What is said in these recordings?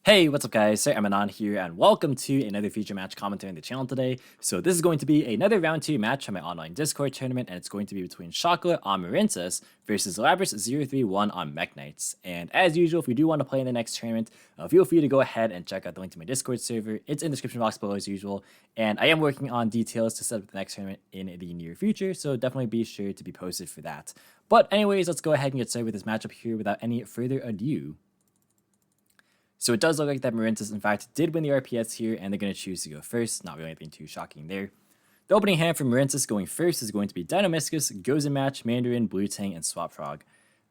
Hey, what's up guys, Sir Emanon here, and welcome to another feature match commentary on the channel today. So this is going to be another round 2 match on my online Discord tournament, and it's going to be between Chocolate on Marincess versus Labris031 on Mekk-Knights. And as usual, if you do want to play in the next tournament, feel free to go ahead and check out the link to my Discord server. It's in the description box below as usual, and I am working on details to set up the next tournament in the near future, so definitely be sure to be posted for that. But anyways, let's go ahead and get started with this matchup here without any further ado. So it does look like that Marincess, in fact, did win the RPS here, and they're going to choose to go first. Not really anything too shocking there. The opening hand for Marincess going first is going to be DynaMiscus, OzManiac, Mandarin, Blue Tang, and Swap Frog.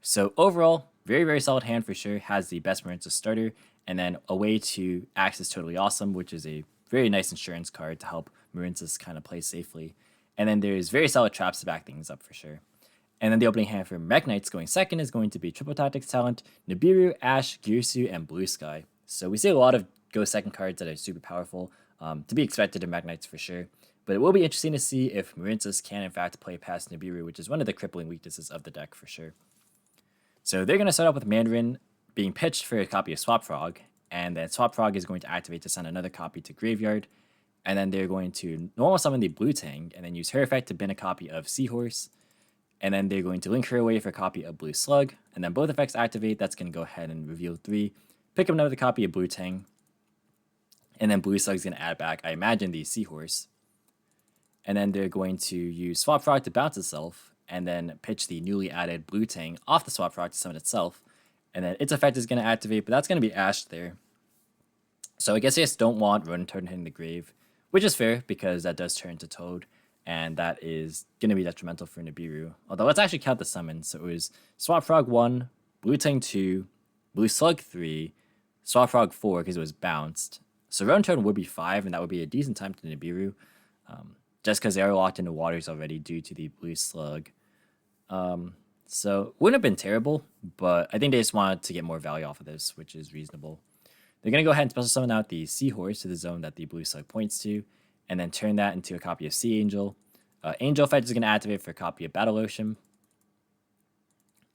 So overall, very solid hand for sure. Has the best Marincess starter, and then a way to access Totally Awesome, which is a very nice insurance card to help Marincess kind of play safely. And then there's very solid traps to back things up for sure. And then the opening hand for Mekk-Knights going second is going to be Triple Tactics Talent, Nibiru, Ash, Guister, and Blue Sky. So we see a lot of go second cards that are super powerful, to be expected in Mekk-Knights for sure. But it will be interesting to see if Marincess can in fact play past Nibiru, which is one of the crippling weaknesses of the deck for sure. So they're going to start off with Mandarin being pitched for a copy of Swap Frog, and then Swap Frog is going to activate to send another copy to Graveyard, and then they're going to normal summon the Blue Tang, and then use her effect to bin a copy of Seahorse. And then they're going to link her away for a copy of Blue Slug. And then both effects activate. That's going to go ahead and reveal 3. Pick up another copy of Blue Tang. And then Blue Slug's going to add back, I imagine, the Seahorse. And then they're going to use Swap Frog to bounce itself. And then pitch the newly added Blue Tang off the Swap Frog to summon itself. And then its effect is going to activate, but that's going to be ashed there. So I guess they just don't want Rodent Toad hitting the grave. Which is fair, because that does turn to Toad. And that is going to be detrimental for Nibiru. Although let's actually count the summons. So it was Swap Frog 1, Blue Tang 2, Blue Slug 3, Swap Frog 4 because it was bounced. So Rodent Toad would be 5, and that would be a decent time to Nibiru. Just because they are locked into waters already due to the Blue Slug. So wouldn't have been terrible, but I think they just wanted to get more value off of this, which is reasonable. They're going to go ahead and special summon out the Seahorse to the zone that the Blue Slug points to, and then turn that into a copy of Sea Angel. Angel effect is going to activate for a copy of Battle Ocean.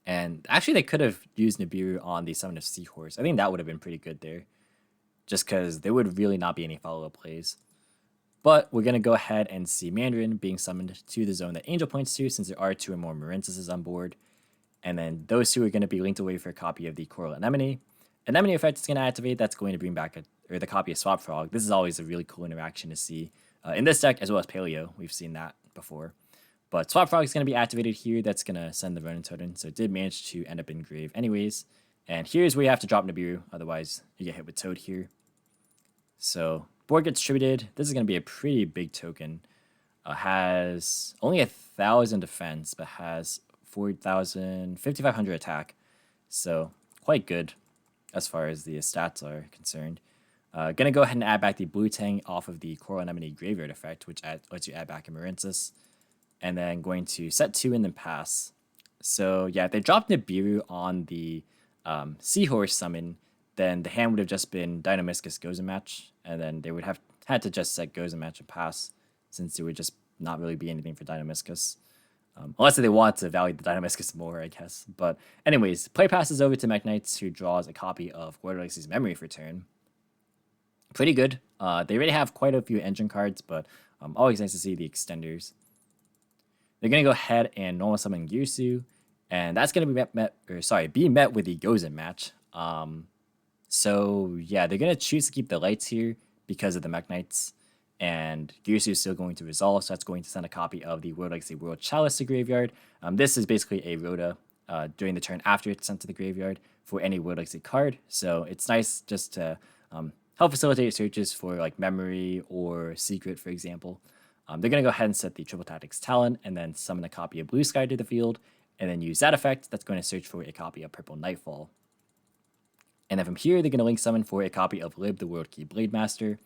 And actually, they could have used Nibiru on the summon of Seahorse. I think that would have been pretty good there, just because there would really not be any follow-up plays. But we're going to go ahead and see Mandarin being summoned to the zone that Angel points to, since there are 2 or more Marincesses on board. And then those 2 are going to be linked away for a copy of the Coral Anemone. Anemone effect is going to activate. That's going to bring back the copy of Swap Frog. This is always a really cool interaction to see in this deck, as well as Paleo. We've seen that before. But Swap Frog is going to be activated here. That's going to send the Rodent Toad in. So it did manage to end up in grave anyways. And here's where you have to drop Nibiru. Otherwise, you get hit with Toad here. So board gets tributed. This is going to be a pretty big token. Has only 1,000 defense, but has 5,500 attack. So quite good as far as the stats are concerned. Gonna go ahead and add back the Blue Tang off of the Coral Anemone Graveyard effect, which lets you add back a Marincess. And then going to set 2 and then pass. So yeah, if they dropped Nibiru on the Seahorse summon, then the hand would have just been DynaMiscus OzManiac, and then they would have had to just set OzManiac and pass, since it would just not really be anything for DynaMiscus. Unless they want to value the DynaMiscus more, I guess. But anyways, play passes over to Mekk-Knights, who draws a copy of Lord Alex's Memory for turn. Pretty good. They already have quite a few engine cards, but always nice to see the extenders. They're going to go ahead and normal summon Guister, and that's going to be met with the Gozen match. So yeah, they're going to choose to keep the lights here because of the Mekk-Knights, and Guister is still going to resolve, so that's going to send a copy of the World Legacy World Chalice to graveyard. This is basically a Rhoda during the turn after it's sent to the graveyard for any World Legacy card, so it's nice just to help facilitate searches for like Memory or Secret, for example. They're going to go ahead and set the Triple Tactics Talent, and then summon a copy of Blue Sky to the field, and then use that effect. That's going to search for a copy of Purple Nightfall. And then from here, they're going to link summon for a copy of Lib, the World Key Blade Master.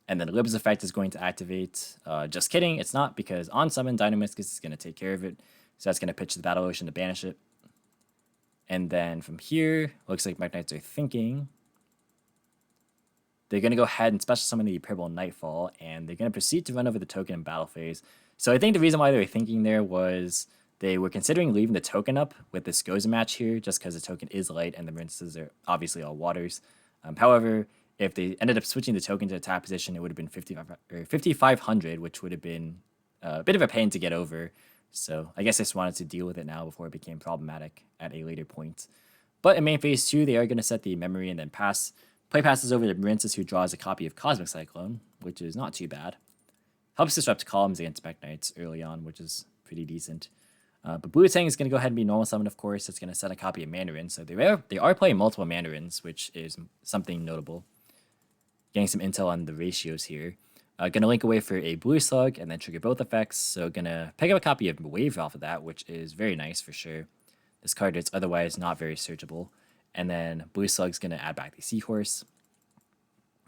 And then Lib's effect is going to activate. Just kidding, it's not, because on summon, DynaMiscus is going to take care of it. So that's going to pitch the Battle Ocean to banish it. And then from here, looks like Mekk-Knights are thinking. They're going to go ahead and special summon the Purple Nightfall, and they're going to proceed to run over the token in battle phase. So I think the reason why they were thinking there was they were considering leaving the token up with this OzManiac here, just because the token is light and the Marincesses are obviously all waters. However, if they ended up switching the token to attack position, it would have been 5,500, which would have been a bit of a pain to get over. So I guess I just wanted to deal with it now before it became problematic at a later point. But in main phase 2, they are going to set the memory and then pass. Play passes over to Marincess, who draws a copy of Cosmic Cyclone, which is not too bad. Helps disrupt columns against Mekk-Knights early on, which is pretty decent. But Blue Tang is going to go ahead and be normal summon, of course. It's going to set a copy of Mandarin. So they are playing multiple Mandarins, which is something notable. Getting some intel on the ratios here. Going to link away for a Blue Slug and then trigger both effects. So going to pick up a copy of Wave off of that, which is very nice for sure. This card is otherwise not very searchable. And then Blue Slug's going to add back the Seahorse.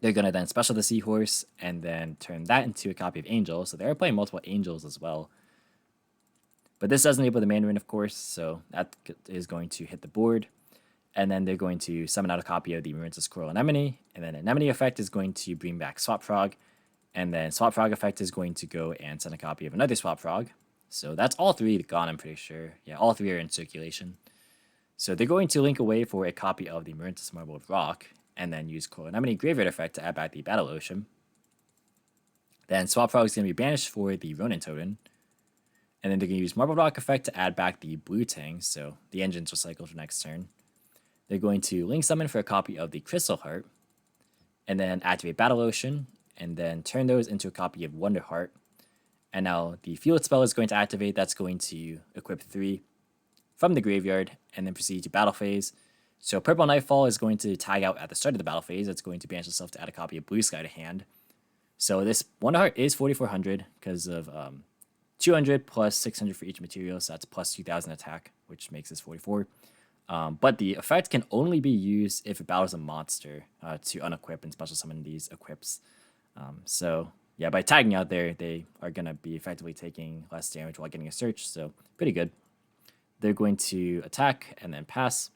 They're going to then special the Seahorse and then turn that into a copy of Angel. So they're playing multiple Angels as well. But this does enable the Mandarin, of course, so that is going to hit the board. And then they're going to summon out a copy of the Marincess Squirrel Anemone. And then Anemone effect is going to bring back Swap Frog. And then Swap Frog effect is going to go and send a copy of another Swap Frog. So that's all three gone, I'm pretty sure. Yeah, all three are in circulation. So they're going to link away for a copy of the Marincess Marbled Rock. And then use Coral Anemone Graveyard effect to add back the Battle Ocean. Then Swap Frog is going to be banished for the Ronin Totem. And then they're going to use Marble Rock effect to add back the Blue Tang, so the engines will cycle for next turn. They're going to Link Summon for a copy of the Crystal Heart, and then activate Battle Ocean, and then turn those into a copy of Wonder Heart. And now the Field spell is going to activate. That's going to equip 3 from the graveyard, and then proceed to Battle Phase. So Purple Nightfall is going to tag out at the start of the Battle Phase. It's going to banish itself to add a copy of Blue Sky to hand. So this Wonder Heart is 4,400 because of 200 plus 600 for each material, so that's plus 2,000 attack, which makes this 44. But the effect can only be used if it battles a monster to unequip and special summon these equips. So yeah, by tagging out there, they are going to be effectively taking less damage while getting a search, so pretty good. They're going to attack and then pass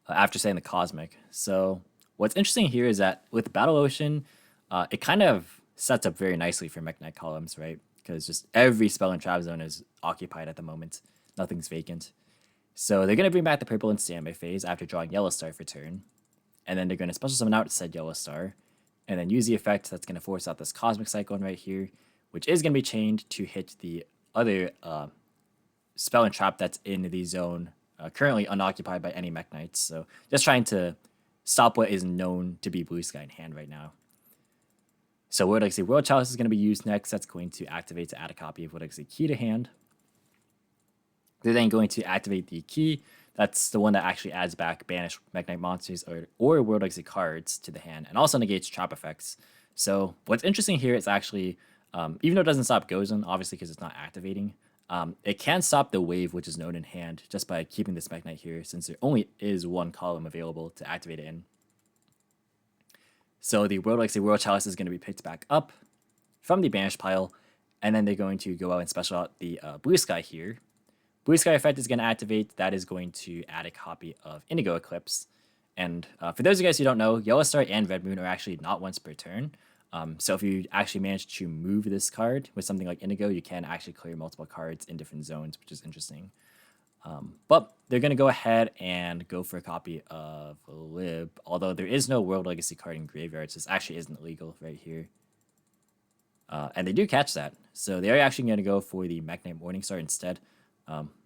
after saying the Cosmic. So what's interesting here is that with Battle Ocean, it kind of sets up very nicely for Mekk-Knight columns, right? Because just every spell in Trap Zone is occupied at the moment. Nothing's vacant. So they're going to bring back the purple in standby phase after drawing Yellow Star for turn. And then they're going to special summon out said Yellow Star. And then use the effect that's going to force out this Cosmic Cyclone right here, which is going to be chained to hit the other spell and trap that's in the zone, currently unoccupied by any Mekk-Knights. So just trying to stop what is known to be Blue Sky in hand right now. So World Legacy World Chalice is going to be used next. That's going to activate to add a copy of World Legacy Key to hand. They're then going to activate the Key. That's the one that actually adds back banished Mekk-Knight monsters or World Legacy cards to the hand, and also negates trap effects. So what's interesting here is actually, even though it doesn't stop Gozen, obviously because it's not activating, it can stop the wave, which is known in hand, just by keeping this Mekk-Knight here, since there only is one column available to activate it in. So the World Legacy World Chalice is going to be picked back up from the banished pile, and then they're going to go out and special out the Blue Sky here. Blue Sky effect is going to activate. That is going to add a copy of Indigo Eclipse. And for those of you guys who don't know, Yellow Star and Red Moon are actually not once per turn. So if you actually manage to move this card with something like Indigo, you can actually clear multiple cards in different zones, which is interesting. But they're going to go ahead and go for a copy of Lib, although there is no World Legacy card in graveyards. This actually isn't legal right here. And they do catch that. So they are actually going to go for the Mekk-Knight Morningstar instead,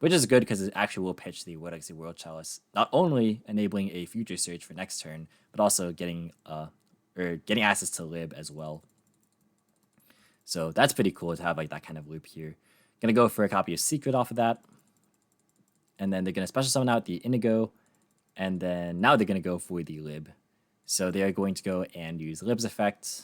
which is good because it actually will pitch the World Legacy World Chalice, not only enabling a future search for next turn, but also getting access to Lib as well. So that's pretty cool to have like that kind of loop here. Going to go for a copy of Secret off of that. And then they're going to special summon out the Indigo. And then now they're going to go for the Lib. So they are going to go and use Lib's effect.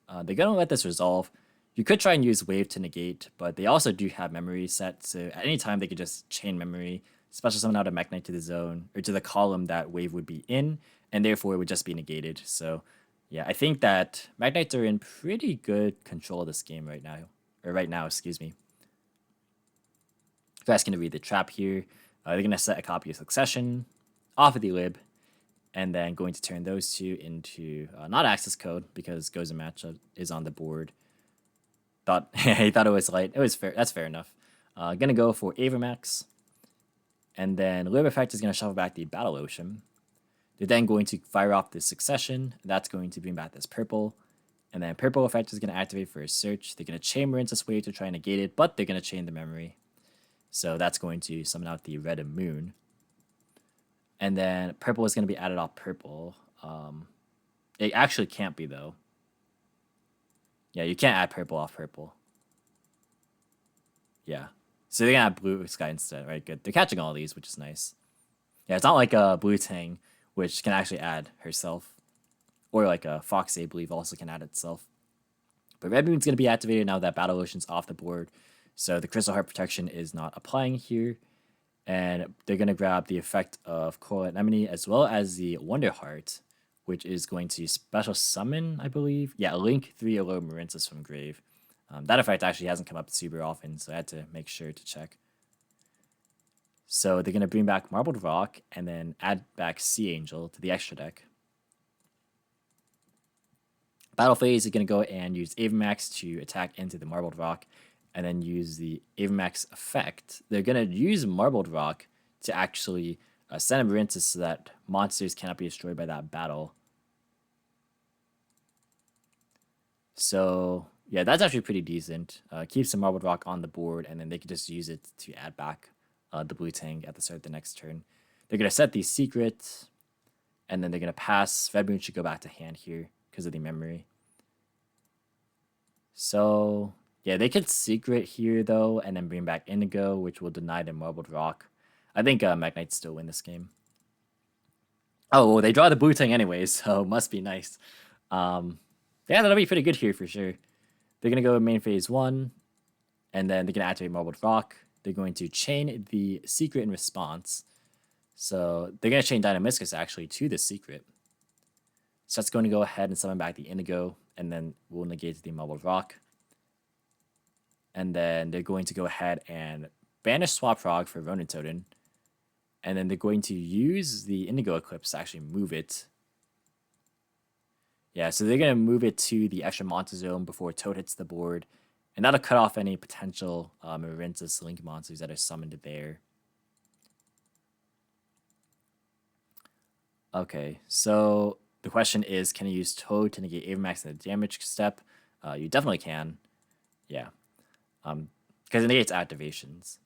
They're going to let this resolve. You could try and use Wave to negate, but they also do have memory set. So at any time, they could just chain memory, special summon out a Mekk-Knight to the zone, or to the column that Wave would be in, and therefore it would just be negated. So yeah, I think that Mekk-Knights are in pretty good control of this game right now, excuse me. If you're asking to read the trap here, they're going to set a copy of Succession off of the Lib, and then going to turn those two into not access code because Gozen matchup is on the board. He thought it was light. It was fair. That's fair enough. Gonna go for Avermax, and then Lib effect is gonna shuffle back the Battle Ocean. They're then going to fire off this succession. That's going to bring back this purple. And then purple effect is going to activate for a search. They're going to chain Marincess Wave to try and negate it, but they're going to chain the memory. So that's going to summon out the red moon. And then purple is going to be added off purple. It actually can't be, though. Yeah, you can't add purple off purple. Yeah. So they're going to add blue sky instead. Right, good. They're catching all these, which is nice. Yeah, it's not like a blue Tang, which can actually add herself. Or like a Fox, I believe, also can add itself. But Red Moon's going to be activated now that Battle Ocean's off the board. So the Crystal Heart Protection is not applying here. And they're going to grab the effect of Coral Anemone as well as the Wonder Heart, which is going to special summon, I believe. Yeah, link 3 Alone Marincess from grave. That effect actually hasn't come up super often, so I had to make sure to check. So they're going to bring back Marbled Rock and then add back Sea Angel to the extra deck. Battle phase is going to go and use Avamax to attack into the Marbled Rock and then use the Avamax effect. They're going to use Marbled Rock to actually send a Marincess so that monsters cannot be destroyed by that battle. So, yeah, that's actually pretty decent. Keeps the Marbled Rock on the board, and then they can just use it to add back the blue Tang at the start of the next turn. They're going to set the secret, and then they're going to pass. Red Moon should go back to hand here because of the memory. So, yeah, they could secret here, though, and then bring back Indigo, which will deny the Marbled Rock. I think Mekk-Knight still win this game. Oh, well, they draw the blue Tang anyways, so must be nice. Yeah, that'll be pretty good here for sure. They're going to go main phase 1, and then they're going to activate Marbled Rock. They're going to chain the secret in response. So they're going to chain Dynamiscus actually to the secret. So that's going to go ahead and summon back the Indigo, and then we'll negate the Marbled Rock. And then they're going to go ahead and banish Swap Frog for Ronin Totem. And then they're going to use the Indigo Eclipse to actually move it. Yeah, so they're going to move it to the extra monster zone before Toad hits the board. And that'll cut off any potential Marincess Link monsters that are summoned there. Okay, so the question is, can you use Toad to negate Avamax in the damage step? You definitely can. Yeah. Because it negates activations.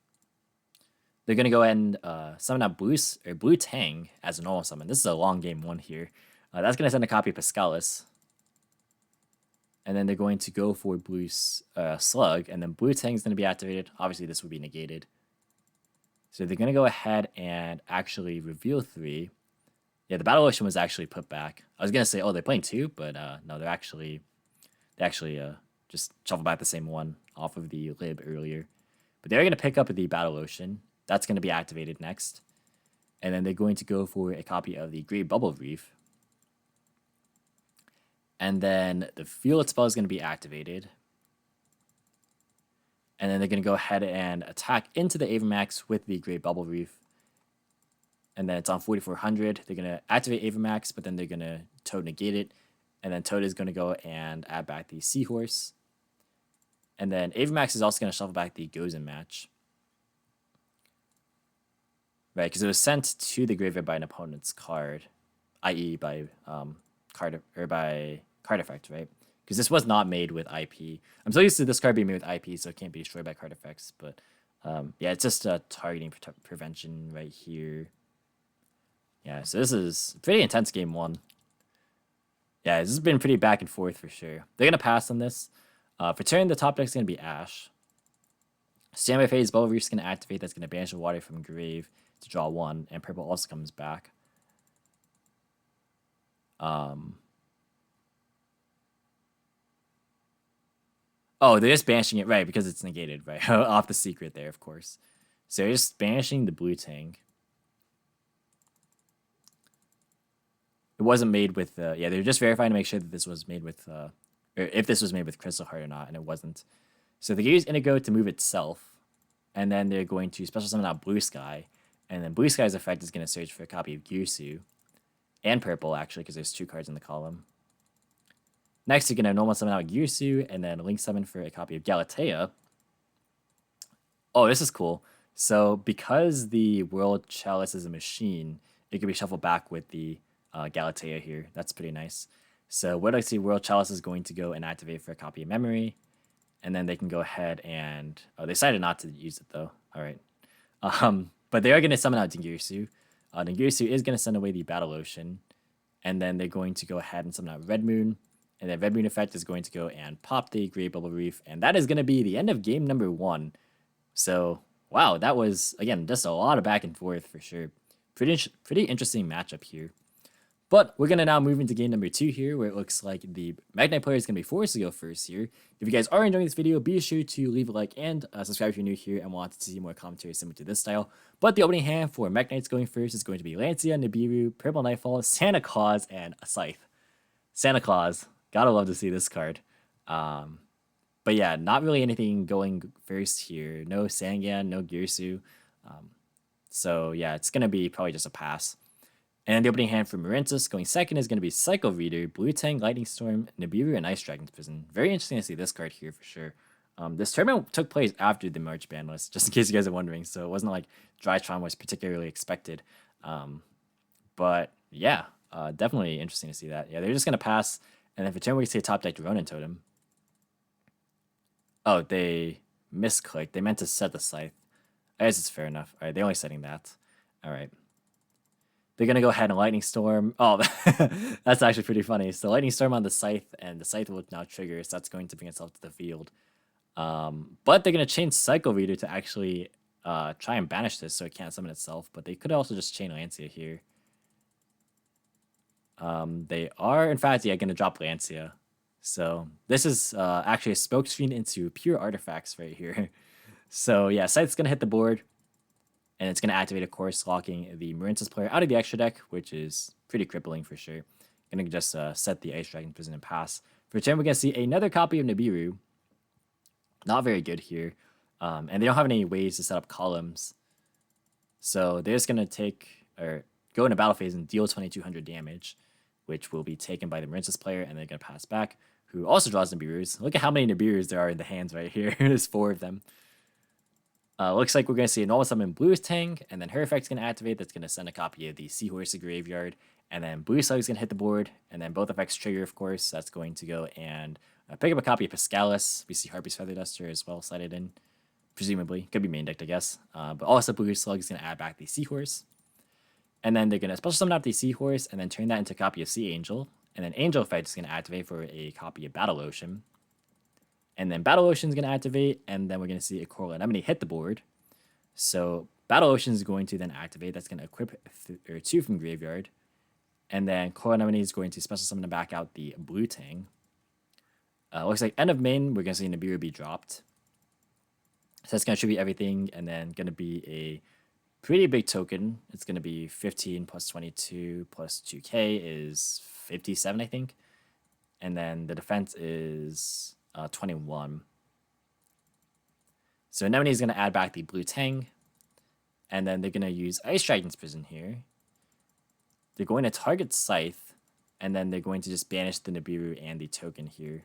They're going to go ahead and summon out Blue Tang as a normal summon. This is a long game 1 here. That's going to send a copy of Pascalis. And then they're going to go for Blue Slug, and then Blue Tang is going to be activated. Obviously, this would be negated. So they're going to go ahead and actually reveal 3. Yeah, the Battle Ocean was actually put back. I was going to say, oh, they're playing 2, but no, they actually just shuffled back the same one off of the lib earlier. But they're going to pick up the Battle Ocean. That's going to be activated next. And then they're going to go for a copy of the Great Bubble Reef. And then the Field spell is going to be activated. And then they're going to go ahead and attack into the Avamax with the Great Bubble Reef. And then it's on 4400. They're going to activate Avamax, but then they're going to Toad negate it. And then Toad is going to go and add back the Seahorse. And then Avamax is also going to shuffle back the Gozen match. Right, because it was sent to the graveyard by an opponent's card, i.e. by card effect, right? Because this was not made with IP. I'm so used to this card being made with IP, so it can't be destroyed by card effects. But yeah, it's just a targeting prevention right here. Yeah, so this is a pretty intense game 1. Yeah, this has been pretty back and forth for sure. They're going to pass on this. For turn, the top deck is going to be Ash. Standby phase, Bubble Reef is going to activate. That's going to banish the water from grave to draw 1. And purple also comes back. Oh, they're just banishing it, right, because it's negated, right? Off the secret there, of course. So they're just banishing the blue Tang. It wasn't made with, yeah, they're just verifying to make sure that this was made with, or if this was made with Crystal Heart or not, and it wasn't. So they use Indigo to move itself, and then they're going to special summon out Blue Sky, and then Blue Sky's effect is going to search for a copy of Girsu, and purple, actually, because there's 2 cards in the column. Next, you're going to normal summon out Girsu, and then link summon for a copy of Galatea. Oh, this is cool. So, because the World Chalice is a machine, it can be shuffled back with the Galatea here. That's pretty nice. So what I see, World Chalice is going to go and activate for a copy of memory. And then they can go ahead and... Oh, they decided not to use it, though. All right. But they are going to summon out Dingirsu. Dingirsu is going to send away the Battle Ocean. And then they're going to go ahead and summon out Red Moon. And then Red Moon effect is going to go and pop the Great Bubble Reef. And that is going to be the end of game number 1. So, wow, that was, again, just a lot of back and forth for sure. Pretty interesting matchup here. But we're going to now move into game number 2 here, where it looks like the Mekk-Knight player is going to be forced to go first here. If you guys are enjoying this video, be sure to leave a like and subscribe if you're new here and want to see more commentary similar to this style. But the opening hand for Mekk-Knights going first is going to be Lancia, Nibiru, Purple Nightfall, Santa Claus, and a Scythe. Santa Claus. Gotta love to see this card. But yeah, not really anything going first here. No Sangan, no Girsu. So yeah, it's going to be probably just a pass. And the opening hand for Marincess going second is going to be Psycho Reader, Blue Tang, Lightning Storm, Nibiru, and Ice Dragon's Prison. Very interesting to see this card here for sure. This tournament took place after the March ban list, just in case you guys are wondering. So it wasn't like Drytron was particularly expected. But yeah, definitely interesting to see that. Yeah, they're just going to pass. And then for turn, we can see a top deck Ronin Totem. Oh, they misclicked. They meant to set the Scythe. I guess it's fair enough. All right, they're only setting that. All right. They're going to go ahead and Lightning Storm. Oh, that's actually pretty funny. So Lightning Storm on the Scythe, and the Scythe will now trigger, so that's going to bring itself to the field. But they're going to chain Psycho Reader to actually try and banish this so it can't summon itself. But they could also just chain Lancia here. They are, in fact, yeah, going to drop Lancia. So this is actually a smokescreen into pure artifacts right here. So yeah, Scythe's going to hit the board. And it's going to activate, of course, locking the Marincess player out of the extra deck, which is pretty crippling for sure. Going to just set the Ice Dragon Prison and pass. For turn, we're going to see another copy of Nibiru. Not very good here. And they don't have any ways to set up columns. So they're just going to take, or go into battle phase and deal 2200 damage, which will be taken by the Marincess player, and they're going to pass back, who also draws Nibirus. Look at how many Nibirus there are in the hands right here. There's 4 of them. Looks like we're going to see a normal summon Blue Tang, and then her effect's going to activate. That's going to send a copy of the Seahorse to Graveyard, and then Blue Slug's going to hit the board, and then both effects trigger, of course. That's going to go and pick up a copy of Piscalis. We see Harpy's Feather Duster as well slided in, presumably. Could be main decked, I guess. But also Blue Slug is going to add back the Seahorse. And then they're going to special summon out the Seahorse, and then turn that into a copy of Sea Angel. And then Angel effect is going to activate for a copy of Battle Ocean. And then Battle Ocean is going to activate, and then we're going to see a Coral Anemone hit the board. So Battle Ocean is going to then activate. That's going to equip 2 from Graveyard. And then Coral Anemone is going to special summon to back out the Blue Tang. Looks like end of main, we're going to see Nibiru be dropped. So that's going to tribute everything, and then going to be a pretty big token. It's going to be 15 plus 22 plus 2k is 57, I think. And then the defense is 21. So Anemone is going to add back the Blue Tang. And then they're going to use Ice Dragon's Prison here. They're going to target Scythe. And then they're going to just banish the Nibiru and the token here.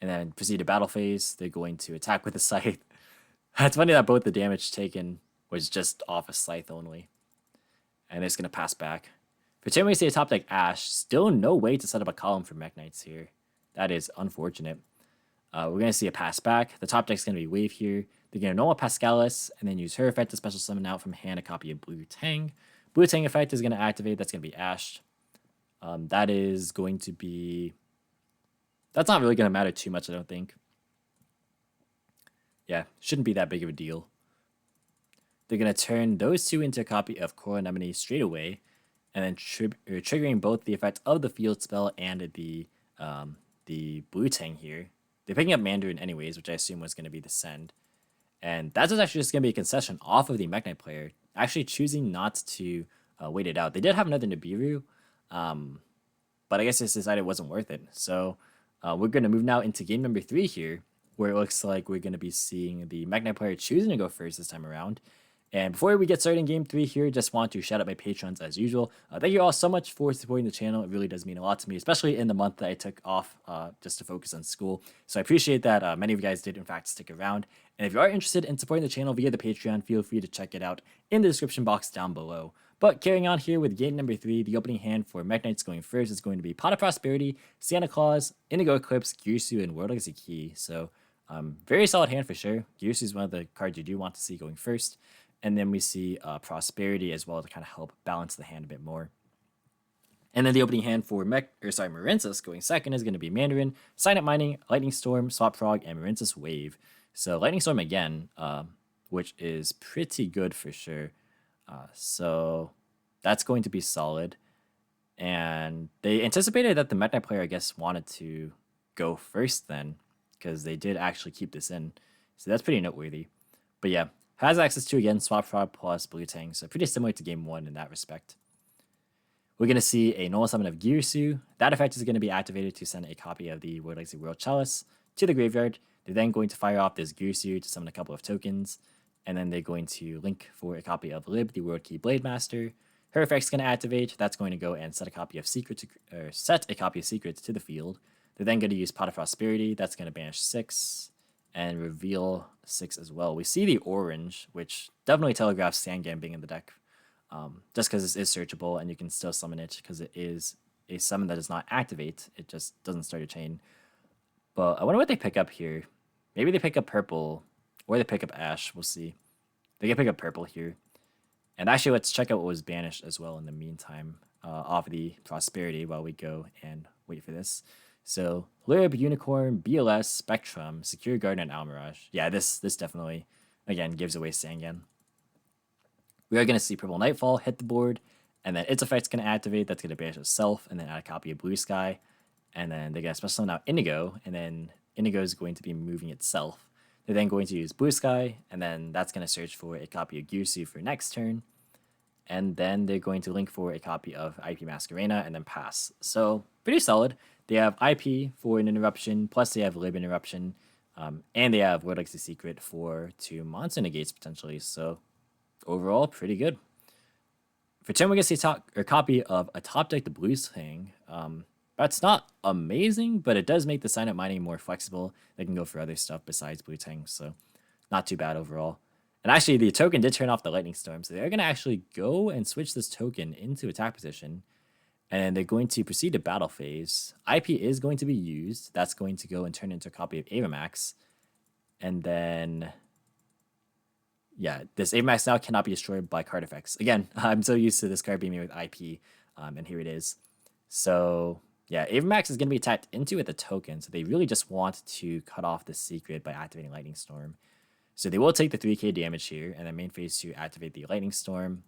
And then proceed to battle phase. They're going to attack with the Scythe. It's funny that both the damage taken was just off a Scythe only. And it's going to pass back. For turn, we see a top deck Ash. Still no way to set up a column for Mekk-Knights here. That is unfortunate. We're going to see a pass back. The top deck's going to be Wave here. They're going to normal Pascalis and then use her effect to special summon out from hand a copy of Blue Tang. Blue Tang effect is going to activate. That's going to be Ash. That is going to be... That's not really going to matter too much, I don't think. Yeah, shouldn't be that big of a deal. They're going to turn those 2 into a copy of Coral Anemone straight away, and then triggering both the effect of the field spell and the Blue Tang here. They're picking up Mandarin anyways, which I assume was going to be the send. And that's actually just going to be a concession off of the Mekk-Knight player, actually choosing not to wait it out. They did have another Nibiru, but I guess they decided it wasn't worth it. So we're going to move now into game number 3 here, where it looks like we're going to be seeing the Mekk-Knight player choosing to go first this time around. And before we get started in game 3 here, just want to shout out my patrons as usual. Thank you all so much for supporting the channel. It really does mean a lot to me, especially in the month that I took off just to focus on school. So I appreciate that many of you guys did in fact stick around. And if you are interested in supporting the channel via the Patreon, feel free to check it out in the description box down below. But carrying on here with game number 3, the opening hand for Mekk-Knight's going first is going to be Pot of Prosperity, Santa Claus, Indigo Eclipse, Guister, and World Legacy Key. So very solid hand for sure. Guister is one of the cards you do want to see going first. And then we see Prosperity as well to kind of help balance the hand a bit more. And then the opening hand for Marincess going second is going to be Mandarin, Sign Up Mining, Lightning Storm, Swap Frog, and Marincess Wave. So Lightning Storm again, which is pretty good for sure. So that's going to be solid. And they anticipated that the Mekk-Knight player, I guess, wanted to go first then, because they did actually keep this in. So that's pretty noteworthy. But yeah, has access to, again, Swap Frog plus Blue Tang. So pretty similar to game 1 in that respect. We're going to see a normal summon of Girsu. That effect is going to be activated to send a copy of the World Legacy World Chalice to the graveyard. They're then going to fire off this Girsu to summon a couple of tokens. And then they're going to link for a copy of Lib, the World Key Blade Master. Her effect's going to activate. That's going to go and set a copy of Secret to the field. They're then going to use Pot of Prosperity. That's going to banish 6 and reveal 6 as well. We see the orange, which definitely telegraphs Sangam being in the deck. Just because it is searchable and you can still summon it because it is a summon that does not activate. It just doesn't start a chain. But I wonder what they pick up here. Maybe they pick up purple or they pick up ash. We'll see. They can pick up purple here. And actually, let's check out what was banished as well in the meantime off of the Prosperity while we go and wait for this. So Lib, Unicorn, BLS, Spectrum, Secure Gardner, and Almirage. Yeah, this definitely, again, gives away Sangan. We are going to see Purple Nightfall hit the board, and then its effect's going to activate. That's going to banish itself, and then add a copy of Blue Sky. And then they're going to special summon out Indigo, and then Indigo is going to be moving itself. They're then going to use Blue Sky, and then that's going to search for a copy of Girsu for next turn. And then they're going to link for a copy of IP Masquerena, and then pass. So, pretty solid. They have IP for an interruption, plus they have Lib interruption, and they have World Legacy Secret for 2 monster negates potentially. So, overall, pretty good. For turn, we're going to see a copy of a top deck the Blues thing. That's not amazing, but it does make the sign up mining more flexible. They can go for other stuff besides Blue Tang, so not too bad overall. And actually, the token did turn off the Lightning Storm, so they're going to actually go and switch this token into attack position, and they're going to proceed to battle phase. IP is going to be used. That's going to go and turn into a copy of Avamax, and then yeah, this Avamax now cannot be destroyed by card effects. Again, I'm so used to this card being made with IP, and here it is. So yeah, Avamax is going to be tapped into with a token, so they really just want to cut off the secret by activating Lightning Storm. So they will take the 3k damage here, and then main phase to activate the Lightning Storm.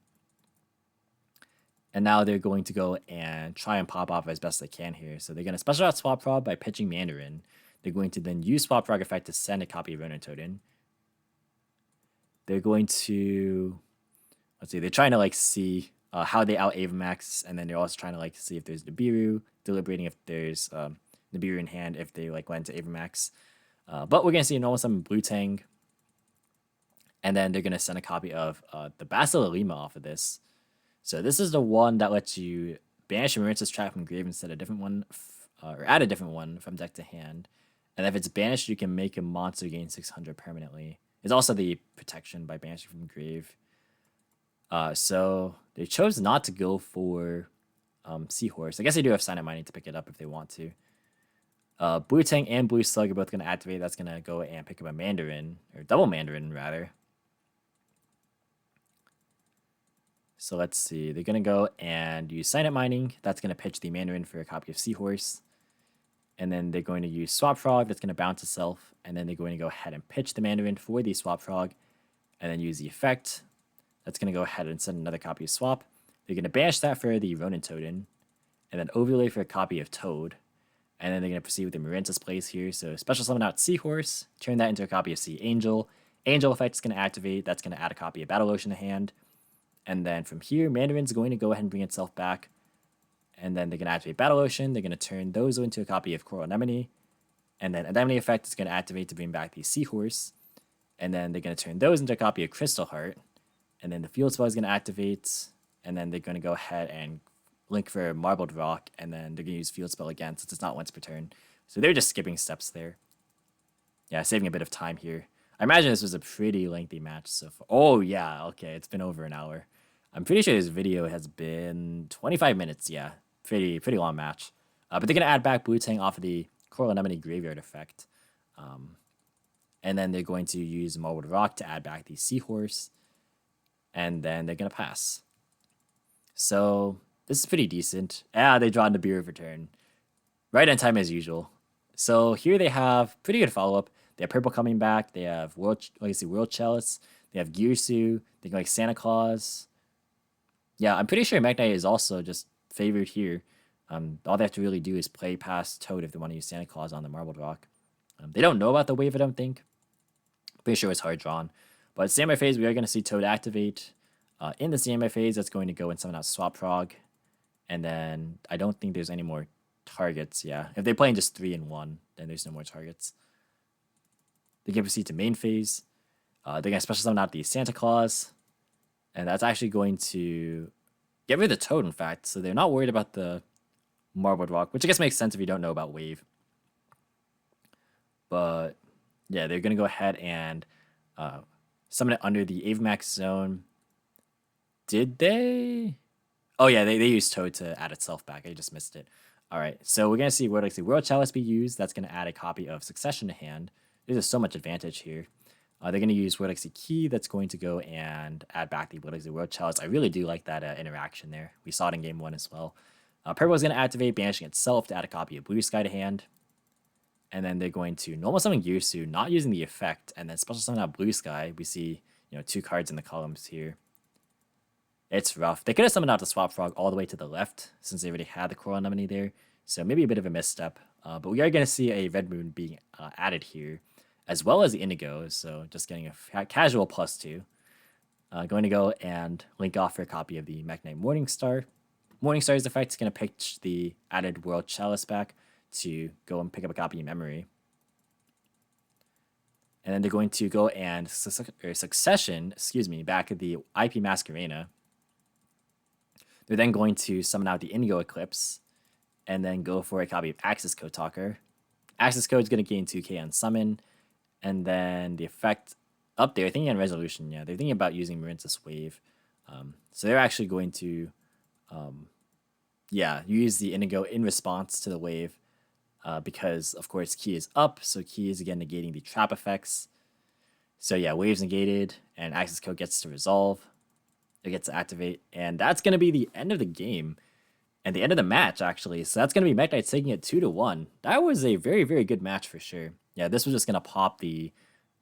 And now they're going to go and try and pop off as best they can here. So they're going to special out Swap Frog by pitching Mandarin. They're going to then use Swap Frog effect to send a copy of Ronin Totem. They're going to, let's see, they're trying to like see how they out Avamax, and then they're also trying to like see if there's Nibiru, deliberating if there's Nibiru in hand if they like went to Avamax. But we're going to see a normal summon Blue Tang, and then they're going to send a copy of the Basilalima off of this. So this is the one that lets you banish a Marincess trap from grave instead of a different one, or add a different one from deck to hand. And if it's banished, you can make a monster gain 600 permanently. It's also the protection by banishing from grave. So they chose not to go for Seahorse. I guess they do have Sign Up Mining to pick it up if they want to. Blue Tang and Blue Slug are both going to activate. That's going to go and pick up a Mandarin, or double Mandarin rather. So let's see. They're going to go and use Sign Up Mining. That's going to pitch the Mandarin for a copy of Seahorse. And then they're going to use Swap Frog. That's going to bounce itself. And then they're going to go ahead and pitch the Mandarin for the Swap Frog. And then use the effect. That's going to go ahead and send another copy of Swap. They're going to banish that for the Ronin Totem. And then overlay for a copy of Toad. And then they're going to proceed with the Marincess plays here. So special summon out Seahorse. Turn that into a copy of Sea Angel. Angel effect is going to activate. That's going to add a copy of Battle Ocean to hand. And then from here, Mandarin's going to go ahead and bring itself back. And then they're going to activate Battle Ocean. They're going to turn those into a copy of Coral Anemone. And then Anemone effect is going to activate to bring back the Seahorse. And then they're going to turn those into a copy of Crystal Heart. And then the Field Spell is going to activate. And then they're going to go ahead and link for Marbled Rock. And then they're going to use Field Spell again since it's not once per turn. So they're just skipping steps there. Yeah, saving a bit of time here. I imagine this was a pretty lengthy match so far. Oh, yeah, okay, it's been over an hour. I'm pretty sure this video has been 25 minutes. Yeah, pretty long match. But they're gonna add back Blue-Tang off of the Coral Anemone Graveyard effect. And then they're going to use Marbled Rock to add back the Seahorse. And then they're going to pass. So this is pretty decent. They draw Nibiru for turn. Right on time as usual. So here they have pretty good follow-up. They have Purple coming back. They have World Chalice. They have Girsu. They can like Santa Claus. Yeah, I'm pretty sure Mekk-Knight is also just favored here. All they have to really do is play past Toad if they want to use Santa Claus on the Marbled Rock. They don't know about the wave, I don't think. Pretty sure it's hard drawn. But standby phase, we are going to see Toad activate. In the standby phase, that's going to go and summon out Swap Prog. And then I don't think there's any more targets. Yeah, if they're playing just 3 and 1, then there's no more targets. They can proceed to main phase. They're going to special summon out the Santa Claus. And that's actually going to get rid of the Toad, in fact. So they're not worried about the Marbled Rock, which I guess makes sense if you don't know about wave. But yeah, they're going to go ahead and summon it under the Avemax zone. Did they? Oh yeah, they used Toad to add itself back. I just missed it. All right, so we're going to see World Chalice be used. That's going to add a copy of Succession to hand. There's so much advantage here. They're going to use World Key. That's going to go and add back the World Chalice. I really do like that interaction there. We saw it in game 1 as well. Purple is going to activate, banishing itself to add a copy of Blue Sky to hand. And then they're going to normal summon Girsu, not using the effect, and then special summon out Blue Sky. We see, 2 cards in the columns here. It's rough. They could have summoned out the Swap Frog all the way to the left, since they already had the Coral Anemone there. So maybe a bit of a misstep. But we are going to see a Red Moon being added here, as well as the Indigo. So just getting a casual +2. Going to go and link off for a copy of the Mekk-Knight Morningstar. Morningstar's effect is going to pitch the added World Chalice back to go and pick up a copy in memory. And then they're going to go and Succession, back at the IP Masquerena. They're then going to summon out the Indigo Eclipse and then go for a copy of Axis Code Talker. Axis Code is going to gain 2k on summon. And then the effect up there, thinking on resolution, yeah, they're thinking about using Marincess Wave. So they're actually going to use the Indigo in response to the wave. Because, of course, key is up, so key is again negating the trap effects. So yeah, wave's negated, and Axis Code gets to resolve. It gets to activate, and that's going to be the end of the game, and the end of the match, actually. So that's going to be Mekk-Knight taking it 2-1. That was a very, very good match for sure. Yeah, this was just going to pop the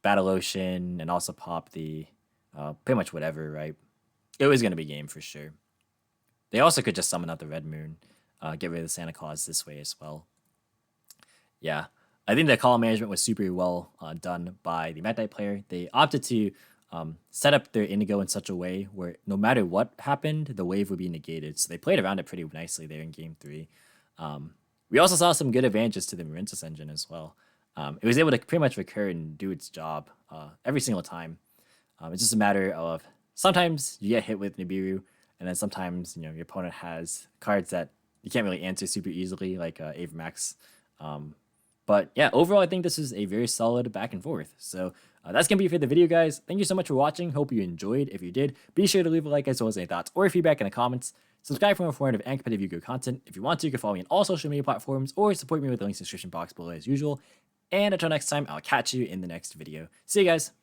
Battle Ocean, and also pop the pretty much whatever, right? It was going to be game for sure. They also could just summon out the Red Moon, get rid of the Santa Claus this way as well. Yeah, I think the call management was super well done by the Mekk-Knight player. They opted to set up their Indigo in such a way where no matter what happened, the wave would be negated. So they played around it pretty nicely there in game 3. We also saw some good advantages to the Marincess engine as well. It was able to pretty much recur and do its job every single time. It's just a matter of sometimes you get hit with Nibiru, and then sometimes your opponent has cards that you can't really answer super easily, like Avemax. But yeah, overall, I think this is a very solid back and forth. So that's going to be it for the video, guys. Thank you so much for watching. Hope you enjoyed. If you did, be sure to leave a like as well as any thoughts or feedback in the comments. Subscribe for more informative and competitive Yu-Gi-Oh content. If you want to, you can follow me on all social media platforms or support me with the links in the description box below as usual. And until next time, I'll catch you in the next video. See you guys.